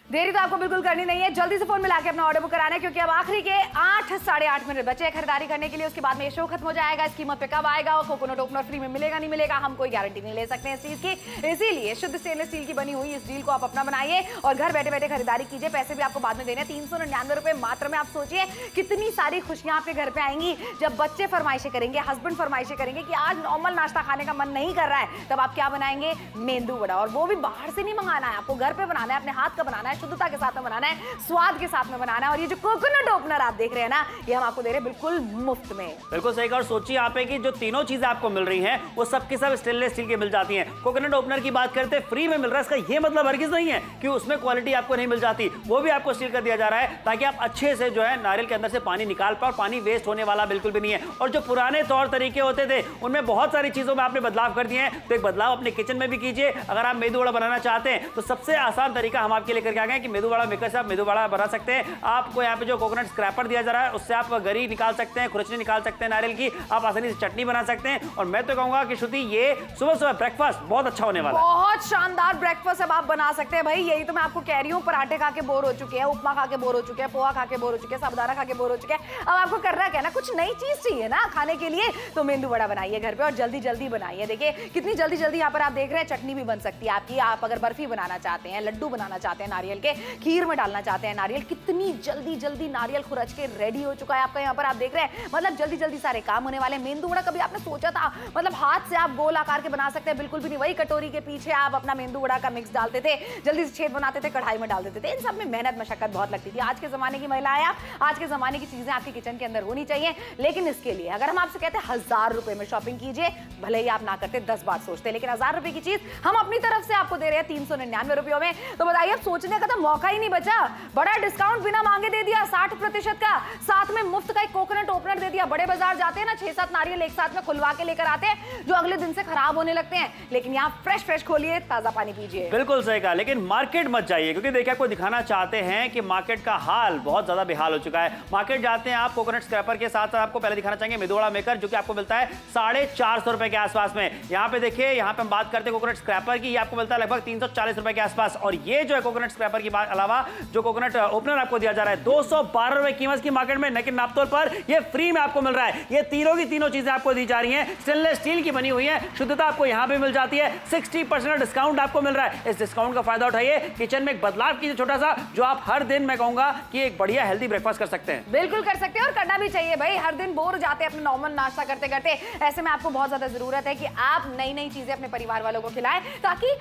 देरी तो आपको बिल्कुल करनी नहीं है, जल्दी से फोन मिला के अपना ऑर्डर बुक कराना है, क्योंकि अब आखिरी के 8 साढ़े 8 मिनट बचे खरीदारी करने के लिए। उसके बाद में ये शो खत्म हो जाएगा। इस कीमत पे कब आएगा और कोकोनट ओपनर फ्री में मिलेगा नहीं मिलेगा, हम कोई गारंटी नहीं ले सकते इस चीज की। इसीलिए शुद्ध स्टेनलेस स्टील की बनी हुई इस डील को आप अपना बनाइए और घर बैठे बैठे खरीदारी कीजिए। पैसे भी आपको बाद में देने 399 रुपए मात्र में। आप सोचिए कितनी सारी खुशियां आपके घर पे आएंगी जब बच्चे फरमाइशें करेंगे, हस्बैंड फरमाइशें करेंगे कि आज नॉर्मल नाश्ता खाने का मन नहीं कर रहा है, तब आप क्या बनाएंगे? मेंदू वड़ा। और वो भी बाहर से नहीं मंगाना है, आपको घर पे बनाना है, अपने हाथ का बनाना है, शुद्धता के साथ में बनाना है, स्वाद के साथ में बनाना है। और ये जो कोकोनट ओपनर आप देख रहे हैं ना, ये हम आपको दे रहे हैं बिल्कुल मुफ्त में। बिल्कुल सही कहा। और सोचिए आप कि जो तीनों चीजें आपको मिल रही हैं वो सब के सब स्टेनलेस स्टील की मिल जाती हैं। कोकोनट ओपनर की बात करते हैं, फ्री में मिल रहा है, इसका ये मतलब हरगिज नहीं है कि उसमें क्वालिटी आपको नहीं मिल जाती, वो भी आपको स्टील कर दिया जा रहा है ताकि आप अच्छे से जो है नारियल के अंदर से पानी निकाल पाओ। पानी वेस्ट होने वाला बिल्कुल भी नहीं है। और जो पुराने तौर तरीके होते थे उनमें बहुत सारी चीजों में आपने बदलाव कर दिए हैं, तो एक बदलाव अपने किचन में भी कीजिए। अगर आप मेदू वड़ा बनाना चाहते हैं तो सबसे आसान तरीका हम आपके लेकर के आ गए कि मेदू वड़ा मेकर से आप मेदू वड़ा बना सकते हैं। आपको यहाँ पे जो कोकोनट स्क्रैपर दिया जा रहा है उससे आप गरी निकाल सकते हैं, खुरचनी निकाल सकते हैं नारियल की, आप आसानी से चटनी बना सकते हैं। और मैं तो कहूंगा कि श्रुति ये सुबह सुबह ब्रेकफास्ट बहुत अच्छा होने वाला है। बहुत शानदार ब्रेकफास्ट अब आप बना सकते हैं भाई। यही तो मैं आपको कह रही हूँ, पराठे खा के बोर हो चुके हैं, उपमा खा के बोर हो चुके हैं, पोहा खा के बोर हो चुके हैं, साबुदाना खा के बोर हो चुके हैं। अब आपको करना क्या है ना, कुछ नई चीज चाहिए ना खाने के लिए, तो मेंदू वड़ा बनाइए घर पे और जल्दी जल्दी बनाइए। देखिए कितनी जल्दी जल्दी यहाँ पर आप देख रहे हैं चटनी भी बन सकती है आपकी। आप अगर बर्फी बनाना चाहते हैं, लड्डू बनाना चाहते हैं नारियल के, खीर में डालना चाहते हैं नारियल, कितनी जल्दी जल्दी नारियल खुरच के रेडी हो चुका है आपका। यहाँ पर आप देख रहे हैं, मतलब जल्दी जल्दी सारे काम होने वाले। मेंदू वड़ा कभी आपने सोचा था मतलब हाथ से आप गोल आकार के बना सकते हैं? बिल्कुल भी नहीं। वही कटोरी के पीछे आप अपना मेंदू वड़ा का मिक्स डालते थे, जल्दी से छेद बनाते थे, कढ़ाई में डाल देते थे। इन सब में मेहनत मशक्कत बहुत लगती थी। आज के जमाने की महिलाएं आप, आज के जमाने की चीजें आपके किचन के अंदर होनी चाहिए। लेकिन इसके लिए अगर हम आपसे कहते हैं 1000 रुपए में शॉपिंग कीजिए, भले ही आप ना करते 10 बार सोचते, लेकिन 1000 रुपए की चीज हम अपनी तरफ से आपको दे रहे हैं 399 रुपयों में। तो बताइए, अब सोचने का तो मौका ही नहीं बचा। बड़ा डिस्काउंट बिना मांगे दे दिया 60% का, साथ में मुफ्त का एक कोकोनट ओपनर दे दिया। बड़े बाजार जाते हैं ना, 6-7 नारियल एक साथ में खुलवा के लेकर आते हैं जो अगले दिन से खराब होने लगते हैं, लेकिन यहाँ फ्रेश खोलिए, ताजा पानी पीजिए। बिल्कुल सही कहा। लेकिन मार्केट मत जाइए, क्योंकि देखिए आपको दिखाना चाहते हैं कि मार्केट का हाल बहुत ज्यादा बेहाल हो चुका है। मार्केट जाते हैं आप कोकोनट स्क्रैपर के साथ, आपको पहले दिखाना चाहेंगे मेदू वड़ा मेकर, जो कि आपको मिलता है 450 रुपए के आसपास में। यहाँ पे देखिए, यहाँ पे हम बात करते हैं कोकोनट स्क्रैपर की, ये आपको मिलता है लगभग 340 रुपए के आसपास। और ये जो है कोकोनट स्क्रैपर की अलावा जो कोकोनट ओपनर आपको दिया जा रहा है 212 रुपए कीमत की मार्केट में, लेकिन नापतोल पर ये फ्री में आपको मिल रहा है। ये तीनों की तीनों चीजें आपको दी जा रही हैं, स्टेनलेस स्टील की बनी हुई है, शुद्धता आपको यहां पे मिल जाती है। 60% डिस्काउंट आपको मिल रहा है। इस डिस्काउंट का फायदा उठाइए, किचन में एक बदलाव कीजिए छोटा सा, जो आप हर दिन मैं कहूंगा कि एक बढ़िया हेल्दी ब्रेकफास्ट कर सकते हैं। बिल्कुल कर सकते हैं और करना भी चाहिए भाई। हर दिन बोर हो जाते हैं अपने नॉर्मल नाश्ता करते करते, ऐसे में आपको बहुत ज्यादा जरूरत है कि आप नई नई चीजें अपने परिवार वालों को खिलाएं, ताकि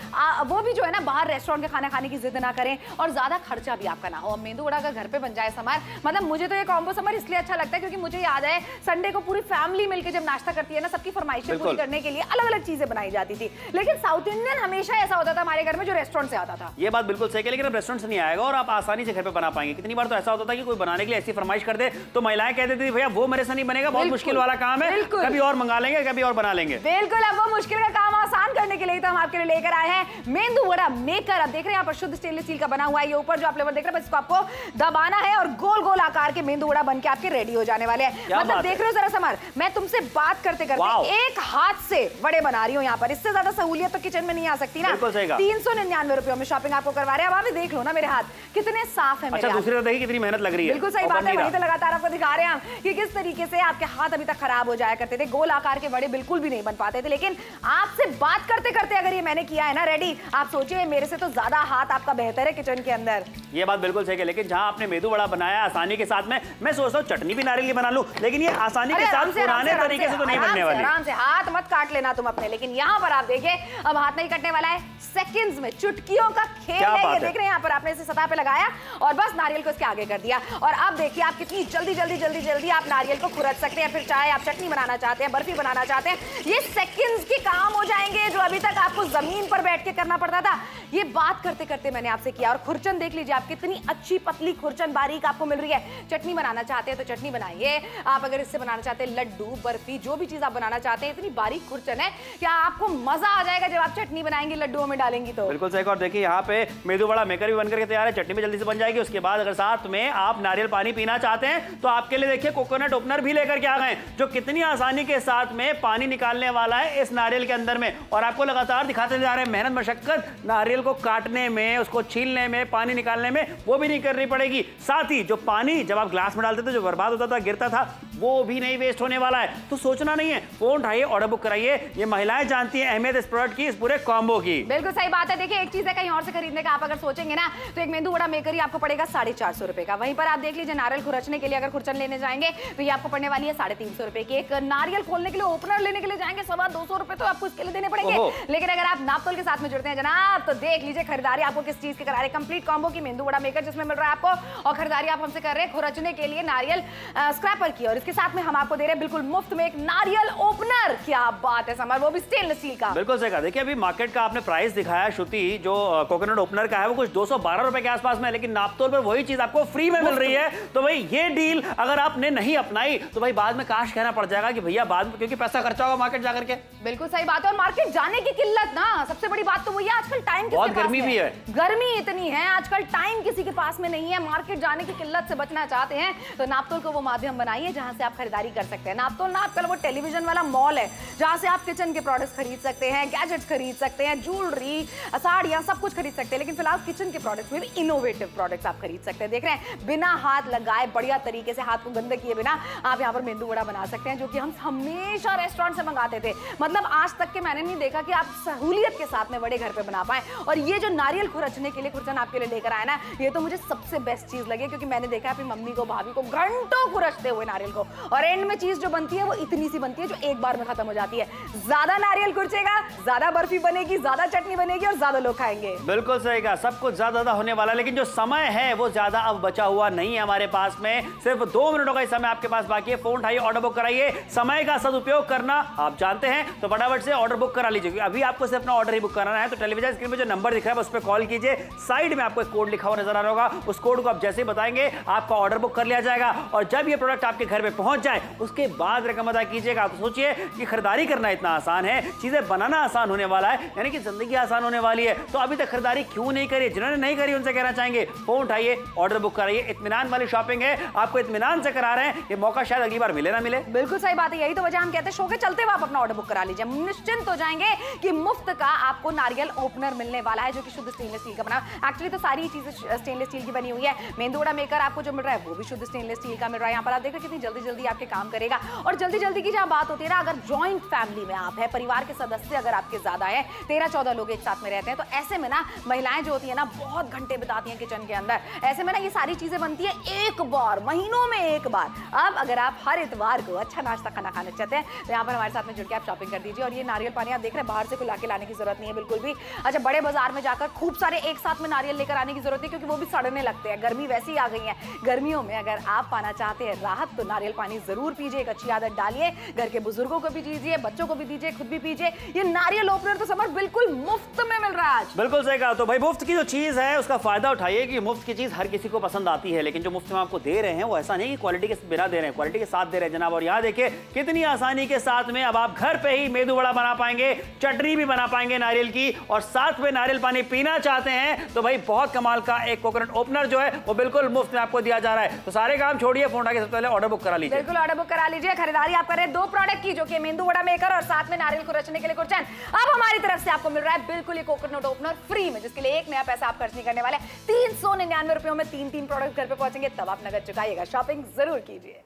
वो भी जो है ना बाहर रेस्टोरेंट के खाना खाने की जिद ना करें और ज्यादा खर्चा भी आपका ना हो। मेंदू वड़ा का घर पे बन जाए समर, मतलब मुझे तो ये कॉम्बो समर इसलिए अच्छा लगता है क्योंकि मुझे याद है संडे को पूरी फैमिली मिलकर जब नाश्ता करती है ना, सबकी फरमाइशें पूरी करने के लिए अलग अलग चीजें बनाई जाती थी। लेकिन साउथ इंडियन हमेशा ऐसा होता था हमारे घर में जो रेस्टोरेंट से आता था। ये बात बिल्कुल सही है, लेकिन अब रेस्टोरेंट से नहीं आएगा और आप आसानी से घर पे बना पाएंगे। कितनी बार तो ऐसा होता था कि कोई बनाने के लिए ऐसी फरमाइश कर दे तो महिलाएं कह देती थी भैया वो मेरे से नहीं बनेगा, बहुत मुश्किल वाला काम है, कभी और मंगा लेंगे, कभी और बना लेंगे। बिल्कुल, अब वो मुश्किल का काम आसान करने के लिए तो हम आपके लिए लेकर आए हैं मेंदू वड़ा मेकर। अब देख रहे हैं यहाँ पर शुद्ध स्टेनलेस स्टील का बना हुआ है। ये ऊपर जो आप लेवर देख रहे हैं बस इसको आपको दबाना है और गोल गोल आकार के मेंदू वड़ा बनके आपके रेडी हो जाने वाले हैं। मतलब देख रहे हो जरा समर, मैं तुमसे बात करते करते एक हाथ से वड़े बना रही हूँ यहाँ पर। इससे ज्यादा सहूलियत तो किचन में नहीं आ सकती ना। 399 रुपयों में शॉपिंग आपको करवा रहे हैं। अब आप देख लो ना मेरे हाथ कितने साफ है। अच्छा दूसरी तरफ देखिए कितनी मेहनत लग रही है। बिल्कुल सही बात है, वही तो लगातार आपको दिखा रहे हैं हम कि किस तरीके से आपके हाथ अभी तक खराब हो जाया करते थे। गोल आकार के वड़े बिल्कुल भी नहीं बन पाते थे, लेकिन आपसे बात करते करते अगर ये मैंने किया है ना रेडी, आप सोचिए मेरे से तो ज्यादा हाथ आपका बेहतर है किचन के अंदर। ये बात बिल्कुल सही है, लेकिन जहां आपने मेदू वड़ा बनाया आसानी के साथ में, मैं सोचता हूँ चटनी भी नारियल की बना लूं, लेकिन ये आसानी के साथ पुराने तरीके से तो नहीं बनने वाली। आराम से हाथ मत काट लेना तुम अपने। लेकिन यहाँ पर आप देखिए अब हाथ नहीं कटने वाला है, सेकंड्स में चुटकियों का खेल है। ये देख रहे हैं यहाँ पर आपने इसे सतह पे लगाया और बस नारियल को इसके आगे कर दिया। और अब देखिए आप कितनी जल्दी जल्दी जल्दी जल्दी आप नारियल को खुरच सकते हैं। फिर चाहे आप चटनी बनाना चाहते हैं, बर्फी बनाना चाहते हैं, ये सेकंड्स के काम हो जाएंगे जो अभी तक आपको जमीन पर बैठ के करना पड़ता था। ये बात करते करते मैंने आपसे किया। और खुरचन देख लीजिए आप, कितनी अच्छी पतली खुरचन बारीक आपको मिल रही है। चटनी बनाना चाहते हैं तो चटनी बनाइए, आप अगर इससे बनाना चाहते हैं लड्डू बर्फी जो भी चीज आप बनाना चाहते हैं, इतनी बारीक खुरचन है क्या आपको मजा आ जाएगा जब आप चटनी बनाएंगे लड्डुओं में डालेंगी तो। बिल्कुल सही। और देखिए यहाँ पे मेदू वड़ा मेकर भी बनकर के तैयार है, चटनी भी जल्दी से बन जाएगी। उसके बाद अगर साथ में आप नारियल पानी पीना चाहते हैं तो आपके लिए देखिए कोकोनट ओपनर भी लेकर के आ गए, जो कितनी आसानी के साथ में पानी निकालने वाला है इस नारियल के अंदर में। और आपको लगातार दिखाते जा रहे हैं मेहनत मशक्कत नारियल को काटने में, उसको छीलने में, पानी निकालने में, वो भी नहीं करनी पड़ेगी। साथ ही जो पानी जब आप ग्लास में डालते थे जो बर्बाद होता था, गिरता था, वो भी नहीं वेस्ट होने वाला है। तो सोचना नहीं है, फोन उठाइए, ऑर्डर बुक कराइए। ये महिलाएं जानती हैं अहमियत इस प्रोडक्ट की, इस पूरे कॉम्बो की। बिल्कुल सही बात है। देखिए एक चीज है कहीं और से खरीदने का आप अगर सोचेंगे ना तो एक मेंदू वड़ा मेकर ही आपको पड़ेगा 450 रुपए का। वहीं पर आप देख लीजिए नारियल खुरचने के लिए अगर खुरचन लेने जाएंगे तो ये आपको पड़ने वाली है 350 रुपए की। एक नारियल खोलने के लिए ओपनर लेने के लिए जाएंगे 250 रुपए तो आपको इसके लिए देने पड़ेंगे। लेकिन अगर आप नापतोल के साथ में जुड़ते हैं जनाब तो देख लीजिए खरीदारी आपको किस चीज के करा रहे हैं। कंप्लीट कॉम्बो की मेंदू वड़ा मेकर जिसमें मिल रहा है आपको, और खरीदारी आप हमसे कर रहे हैं खुरचने के लिए नारियल स्क्रैपर की, और इसके साथ में हम आपको दे रहे हैं बिल्कुल मुफ्त में एक नारियल ओपनर। क्या बात है समर, वो भी स्टेनलेस स्टील का। बिल्कुल सही कहा। देखिए अभी मार्केट का आपने प्राइस दिखाया श्रुति, जो कोकोनट ओपनर का है वो कुछ 212 रुपए के आसपास में, लेकिन नापतोल पर वही चीज आपको फ्री में मिल रही है। तो भाई ये डील अगर आपने नहीं अपनाई तो भाई बाद में काश कहना पड़ जाएगा कि भैया बाद में, क्योंकि पैसा खर्चा होगा मार्केट जाकर के। बिल्कुल सही बात है। और मार्केट जाने की किल्लत ना, सबसे बड़ी बात तो वही है आजकल टाइम बहुत गर्मी भी है, गर्मी इतनी है आजकल, टाइम किसी के पास में नहीं है। मार्केट जाने की किल्लत से बचना चाहते हैं तो नापतोल को वो माध्यम बनाइए जहां से आप खरीदारी कर सकते हैं। नापतोल ना आपका वो टेलीविजन वाला मॉल है जहां से आप किचन के प्रोडक्ट्स खरीद सकते हैं, गैजेट्स खरीद सकते हैं, ज्वेलरी, साड़ियां, सब कुछ खरीद सकते हैं। लेकिन फिलहाल किचन के प्रोडक्ट्स में भी इनोवेटिव प्रोडक्ट्स आप खरीद सकते हैं। देख रहे हैं बिना हाथ लगाए, बढ़िया तरीके से, हाथ को गंदा किए बिना आप यहाँ पर मेंदू वड़ा बना सकते हैं, जो कि हम हमेशा रेस्टोरेंट से मंगाते थे। मतलब आज तक के मैंने नहीं देखा कि आप सहूलियत के साथ में बड़े घर पे बना पाए। और ये जो नारियल खुरचने के लिए खुरचन आपके लिए लेकर आया ना, ये तो मुझे सबसे बेस्ट चीज लगी, क्योंकि मैंने देखा अपनी मम्मी को, भाभी को घंटों खुरचते हुए नारियल को, और एंड में चीज जो बनती है वो इतनी सी बनती है जो एक बार में खत्म हो जाती है। ज्यादा नारियल खुरचेगा, ज्यादा बर्फी बनेगी, ज्यादा चटनी बनेगी और ज्यादा लोग खाएंगे। बिल्कुल सही कहा, सब कुछ ज्यादा होने वाला है, लेकिन जो समय है वो ज्यादा अब बचा हुआ नहीं है हमारे पास में। सिर्फ 2 मिनटों का समय आपके पास बाकी है। फोन उठाइए, ऑर्डर बुक कराइए। समय का सदुपयोग करना आप जानते हैं तो फटाफट से ऑर्डर बुक करा लीजिए। अभी आपको सिर्फ अपना ऑर्डर ही बुक कराना है तो टेलीविजन स्क्रीन पे जो नंबर दिख रहा है उस पर कॉल कीजिए। साइड में आपको एक कोड लिखा हुआ नजर आ रहा होगा, उस कोड को आप जैसे ही बताएंगे आपका ऑर्डर बुक कर लिया जाएगा। और जब ये प्रोडक्ट आपके घर पे पहुंच जाए उसके बाद रकम अदा कीजिएगा। तो सोचिए कि खरीदारी करना इतना आसान है, चीजें बनाना आसान होने वाला है, यानी कि जिंदगी आसान होने वाली है। तो अभी तक खरीदारी क्यों नहीं करी? जिन्होंने नहीं करी उनसे कहना चाहेंगे फोन उठाइए, ऑर्डर बुक कराइए। इत्मीनान वाली शॉपिंग है, आपको इत्मीनान से करा रहे हैं। ये मौका शायद अगली बार मिले ना मिले। बिल्कुल सही बात है, यही तो वजह हम कहते हैं शो के चलते हुए आप अपना ऑर्डर बुक करा लीजिए। निश्चिंत हो जाएंगे कि मुफ्त का आपको नारियल ओपनर मिलने वाला है, जो कि शुद्ध स्टेनलेस स्टील का बना। एक्चुअली तो सारी चीजें स्टेनलेस स्टील की बनी हुई है। मेंदू वड़ा मेकर आपको जो मिल रहा है वो भी शुद्ध स्टेनलेस स्टील का मिल रहा है। यहाँ पर आप देख रहे हैं कितनी जल्दी जल्दी आपके काम करेगा। और जल्दी जल्दी की जहां बात होती है ना, अगर जॉइंट फैमिली में आप है, परिवार के सदस्य अगर आपके ज्यादा है, 13-14 लोग एक साथ में रहते हैं, तो ऐसे में ना महिलाएं जो होती है ना बहुत घंटे बिताती हैं किचन के अंदर। ऐसे में ना ये सारी चीजें बनती है एक बार, महीनों में एक बार। अब अगर आप हर इतवार को अच्छा नाश्ता खाना खाना चाहते हैं तो यहाँ पर हमारे साथ में जुड़ के आप शॉपिंग कर दीजिए। और ये नारियल पानी आप देख रहे हैं बाहर से कोई लाने की जरूरत नहीं है बिल्कुल भी। अच्छा, बड़े बाजार में जाकर खूब सारे एक साथ में नारियल लेकर आने की जरूरत है, क्योंकि वो भी सड़ने लगते हैं। गर्मी वैसी ही आ गई है, गर्मियों में अगर आप पाना चाहते हैं राहत तो नारियल पानी जरूर पीजिए, एक अच्छी आदत डालिए, घर के बुजुर्गों को भी दीजिए, बच्चों को भी दीजिए, खुद भी पीजिए। ये नारियल ओपनर तो समर बिल्कुल मुफ्त में मिल रहा है आज। बिल्कुल सही कहा। तो भाई मुफ्त की जो चीज है उसका फायदा उठाइए कि मुफ्त की चीज हर किसी को पसंद आती है, लेकिन जो मुफ्त में आपको दे रहे हैं वो ऐसा नहीं कि क्वालिटी के बिना दे रहे हैं, क्वालिटी के साथ दे रहे हैं जनाब। और यहाँ देखिए कितनी आसानी के साथ में अब आप घर पे ही मेदू वड़ा बना पाएंगे, चटनी भी बना पाएंगे नारियल की, और साथ में नारियल पानी पीना चाहते हैं तो भाई बहुत कमाल का एक कोकोनट ओपनर जो है वो बिल्कुल मुफ्त में आपको दिया जा रहा है। तो सारे काम छोड़िए, फोन उठाकर सबसे पहले ऑर्डर बुक करा लीजिए। बिल्कुल ऑर्डर बुक करा लीजिए। खरीदारी आप करें 2 प्रोडक्ट की, जो कि मेंदू वड़ा मेकर और साथ में नारियल को रचने के लिए कुरचन। अब हमारी तरफ से आपको मिल रहा है बिल्कुल ये कोकोनट ओपनर फ्री में, जिसके लिए एक नया पैसा आप खर्च नहीं करने वाले। 399 रुपयों में 3 प्रोडक्ट घर पे पहुंचेंगे, तब आप नगद चुकाइएगा। शॉपिंग जरूर कीजिए।